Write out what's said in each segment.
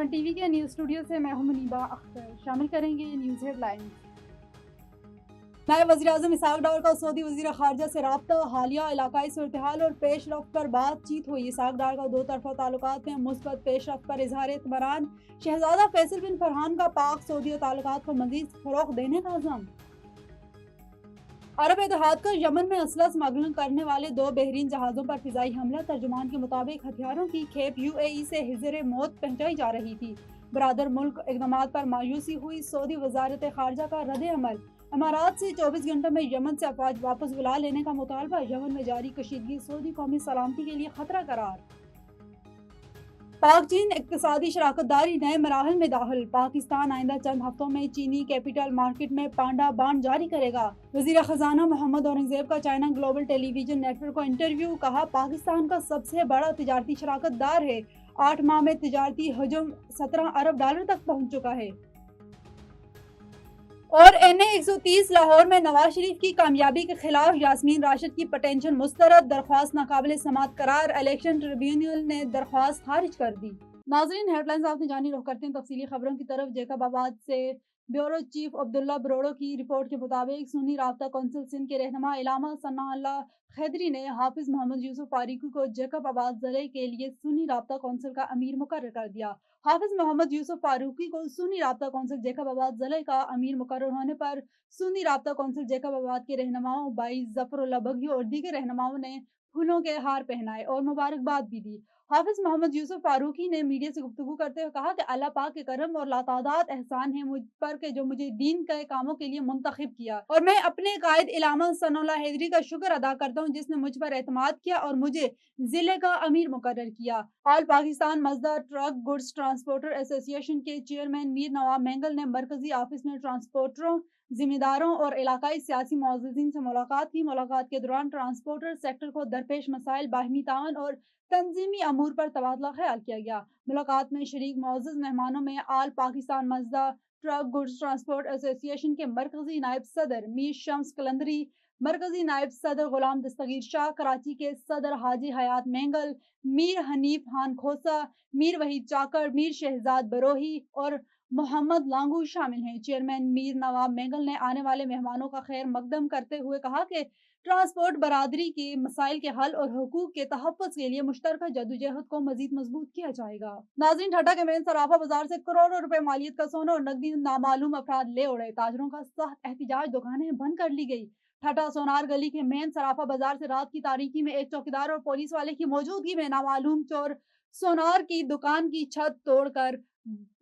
Sun TV के news studio से मैं हूं मुनीबा अख्तर। शामिल करेंगे न्यूज़ हेडलाइंस। नए वज़ीर-ए-आज़म इसहाक डार का सऊदी वज़ीर ख़ारजा से राब्ता, हालिया इलाकाई सूरत-ए-हाल और पेशरफ्त पर बातचीत हुई। इसहाक डार का दो तरफ़ा ताल्लुकात में मुस्बत पेशरफ्त पर इज़हार इत्मीनान। शहज़ादा फैसल बिन फरहान का पाक सऊदी ताल्लुकात को मज़ीद फ़रोग़ देने का अज़्म। अरब इत्तेहाद का यमन में असला स्मगलिंग करने वाले 2 बहरीन जहाज़ों पर फ़िज़ाई हमला। तर्जुमान के मुताबिक हथियारों की खेप UAE से हिज़्र मौत पहुंचाई जा रही थी। बरादर मुल्क इक़दामात पर मायूसी हुई। सऊदी वज़ारत ख़ारजा का रद्द अमल। इमारात से 24 घंटों में यमन से अफवाज वापस बुला लेने का मुतालबा। यमन में जारी कशीदगी सऊदी कौमी सलामती के लिए खतरा करार। पाक चीन इक़्तिसादी शराकतदारी नए मराहल में दाखिल। पाकिस्तान आइंदा चंद हफ्तों में चीनी कैपिटल मार्केट में पांडा बांड जारी करेगा। वज़ीर ख़जाना मोहम्मद औरंगज़ेब का चाइना ग्लोबल टेलीविजन नेटवर्क को इंटरव्यू। कहा, पाकिस्तान का सबसे बड़ा तिजारती शराकतदार है। 8 माह में तिजारती हजम $17 अरब तक पहुँच चुका है। और NA 130 लाहौर में नवाज शरीफ की कामयाबी के खिलाफ यास्मीन राशिद की पटेंशन मुस्तरद। दरख्वास्त नाकाबिल समात करार। इलेक्शन ट्रिब्यूनल ने दरख्वास्त खारिज कर दी। नाज़रीन, हेडलाइंस आपने जानी। रुख करते हैं तफसीली खबरों की तरफ। जैकबाबाद से ब्यूरो चीफ अब्दुल्ला बरोड़ो की रिपोर्ट के मुताबिक सुन्नी राब्ता कौंसिल सिंध के रहनुमा इलामा सनाअल्लाह खैदरी ने हाफिज मोहम्मद यूसुफ फारूकी को जैकबाबाद ज़िले के लिए सुन्नी राब्ता कौंसिल का अमीर मुकर्रर कर दिया। हाफिज मोहम्मद यूसुफ फारूकी को सुन्नी राब्ता कौंसिल जैकबाबाद ज़िले का अमीर मुकर्रर होने पर सुन्नी राब्ता कौंसिल जैकबाबाद के रहनुमाओं भाई ज़फ़रुल्लाह बगी और दीगर रहनुमाओं ने फूलों के हार पहनाए और मुबारकबाद भी दी। हाफिज मोहम्मद यूसुफ फारूकी ने मीडिया से गुफ्तगू करते हुए कहा कि अल्लाह पाक के करम और लातादाद एहसान है मुझ पर के जो मुझे दीन के कामों के लिए मुंतखब किया, और मैं अपने कायद इलामा सनाउल्लाह हैदरी का शुक्र अदा करता हूँ जिसने मुझ पर एतमाद किया और मुझे जिले का अमीर मुकर्रर किया। All Pakistan मजदा truck goods transporter association के चेयरमैन मीर नवाब मेंगल ने मरकजी ऑफिस में ट्रांसपोर्टरों, जिम्मेदारों और इलाकाई सियासी मुअज़्ज़िज़ीन से मुलाकात की। मुलाकात के दौरान ट्रांसपोर्टर सेक्टर को दरपेश मसाइल, बाहिमी ताउन और तंजीमी अमूर पर तबादला ख्याल किया गया। मुलाकात में शरीक मुअज़्ज़ज़ मेहमानों में आल Pakistan मजदा truck goods transport association के मरकजी नायब सदर मीर शम्स कलंदरी, मरकजी नायब सदर गुलाम दस्तगीर शाह, कराची के सदर हाजी हयात मेंगल, मीर हनीफ खान खोसा, मीर वहीद चाकर, मीर शहजाद बरोही और मोहम्मद लांगू शामिल हैं। चेयरमैन मीर नवाब मेंगल ने आने वाले मेहमानों का खैर मकदम करते हुए कहा कि ट्रांसपोर्ट बरादरी के मसाइल के हल और हुकूक के तहफ़्फ़ुज़ के लिए मुश्तरका जद्दोजहद को मज़ीद मजबूत किया जाएगा। नाज़रीन, ठाठा के मेन सराफा बाजार से करोड़ों रुपए मालियत का सोना और नकदी नामालूम अफराद ले उड़े। ताजरों का सख्त एहतजाज, दुकानें बंद कर ली गई। ठाठा सोनार गली के मेन सराफा बाजार से रात की तारीकी में एक चौकीदार और पुलिस वाले की मौजूदगी में नामालूम चोर सोनार की दुकान की छत तोड़कर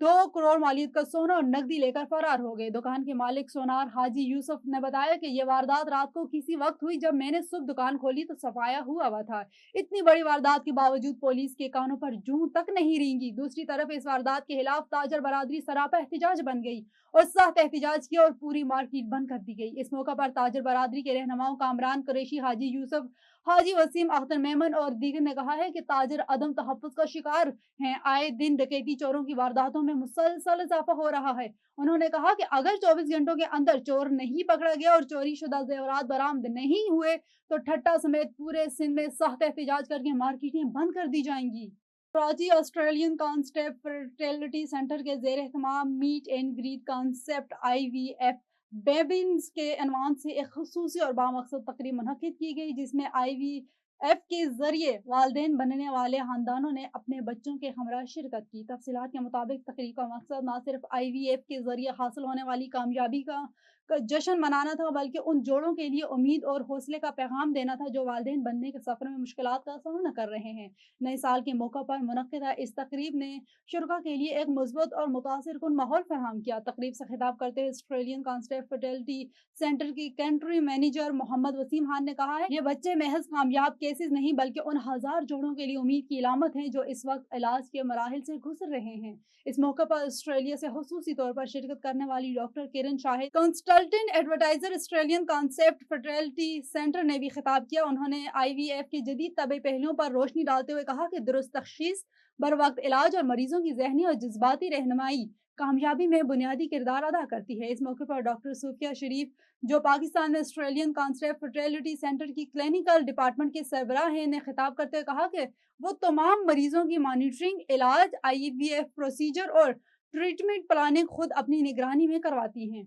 2 करोड़ मालियत का सोना और नकदी लेकर फरार हो गए। दुकान के मालिक सोनार हाजी यूसुफ ने बताया कि ये वारदात रात को किसी वक्त हुई जब मैंने सुबह दुकान खोली तो सफाया हुआ था। इतनी बड़ी वारदात के बावजूद पुलिस के कानों पर जूं तक नहीं रेंगी। दूसरी तरफ इस वारदात के खिलाफ ताजर बरादरी सरापा एहतजाज बन गई और सख्त एहतजाज किया और पूरी मार्केट बंद कर दी गई। इस मौका पर ताजर बरादरी के रहनुमाओं कामरान कुरैशी, हाजी यूसुफ, हाजी वसीम अख्तर मेमन और दीगर ने कहा है कि ताजर अदम तहफ़्फ़ुज़ का शिकार हैं। आए दिन डकैती, चोरों की वारदातों में मुसलसल इजाफा हो रहा है। उन्होंने कहा कि अगर 24 घंटों के अंदर चोर नहीं पकड़ा गया और चोरी शुदा जेवरात बरामद नहीं हुए तो ठट्टा समेत पूरे सिंध में सख्त एहतजाज करके मार्केटें बंद कर दी जाएंगी। Karachi Australian concept fertility centre के जेर एहतमाम meet and greet concept IVF बेबिन्स के अनवान से एक खुसूसी और बामकसद तकरीब मुनक्किद की गई जिसमें IVF के जरिए वालिदैन बनने वाले खानदानों ने अपने बच्चों के हमरा शिरकत की। तफसीलात के मुताबिक तकरीब का मकसद न सिर्फ IVF के जरिए हासिल होने वाली कामयाबी का जश्न मनाना था बल्कि उन जोड़ों के लिए उम्मीद और हौसले का पैगाम देना था जो वालिदैन बनने के सफर में मुश्किलात का सामना कर रहे हैं। नए साल के मौका पर मुनक्किदा इस तकरीब ने शुरा के लिए एक मुस्बत और मुतासिर कुन माहौल फराहम किया। तकरीब से खिताब करते हुए ऑस्ट्रेलियन कॉन्सेप्ट फर्टिलिटी सेंटर की कंट्री मैनेजर मोहम्मद वसीम खान ने कहा है, ये बच्चे महज कामयाब केसेस नहीं बल्कि उन हजार जोड़ों के लिए उम्मीद की इलामत हैं जो इस वक्त इलाज के मराहिल से गुजर रहे हैं। इस मौके पर ऑस्ट्रेलिया से खुसूसी तौर पर शिरकत करने वाली doctor Kiran Shahid, consultant advertiser Australian concept fertility centre ने भी खिताब किया। उन्होंने IVF के जदीद तबी पहलुओं पर रोशनी डालते हुए कहा कि दुरुस्त तशखीस, बर वक्त इलाज और मरीजों की जहनी और जज्बाती रहनुमाई کامیابی میں بنیادی کردار ادا کرتی ہے۔ اس موقع پر ڈاکٹر صوفیہ شریف، جو پاکستان میں آسٹریلین کانسل فرٹیلٹی سینٹر کی کلینیکل ڈپارٹمنٹ کے سربراہ ہیں، نے خطاب کرتے ہوئے کہا کہ وہ تمام مریضوں کی مانیٹرنگ، علاج، IVF پروسیجر اور ٹریٹمنٹ پلاننگ خود اپنی نگرانی میں کرواتی ہیں۔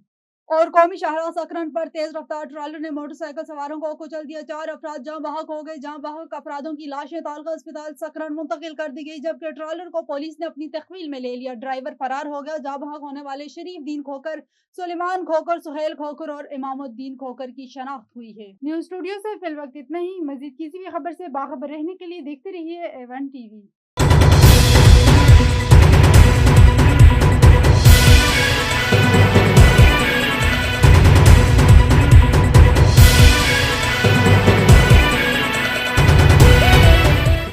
اور قومی شاہراہ سکرن پر تیز رفتار ٹرالر نے موٹر سائیکل سواروں کو کچل دیا، 4 افراد جاں بحق ہو گئے۔ جاں بحق افرادوں کی لاشیں تعلقہ اسپتال سکرن منتقل کر دی گئی، جبکہ ٹرالر کو پولیس نے اپنی تحویل میں لے لیا۔ ڈرائیور فرار ہو گیا۔ جاں بحق ہونے والے شریف دین کھوکر، سلیمان کھوکر، سہیل کھوکر اور امام الدین کھوکر کی شناخت ہوئی ہے۔ نیوز اسٹوڈیو سے فی الوقت اتنا ہی۔ مزید کسی بھی خبر سے باخبر رہنے کے لیے دیکھتے رہیے A1 TV۔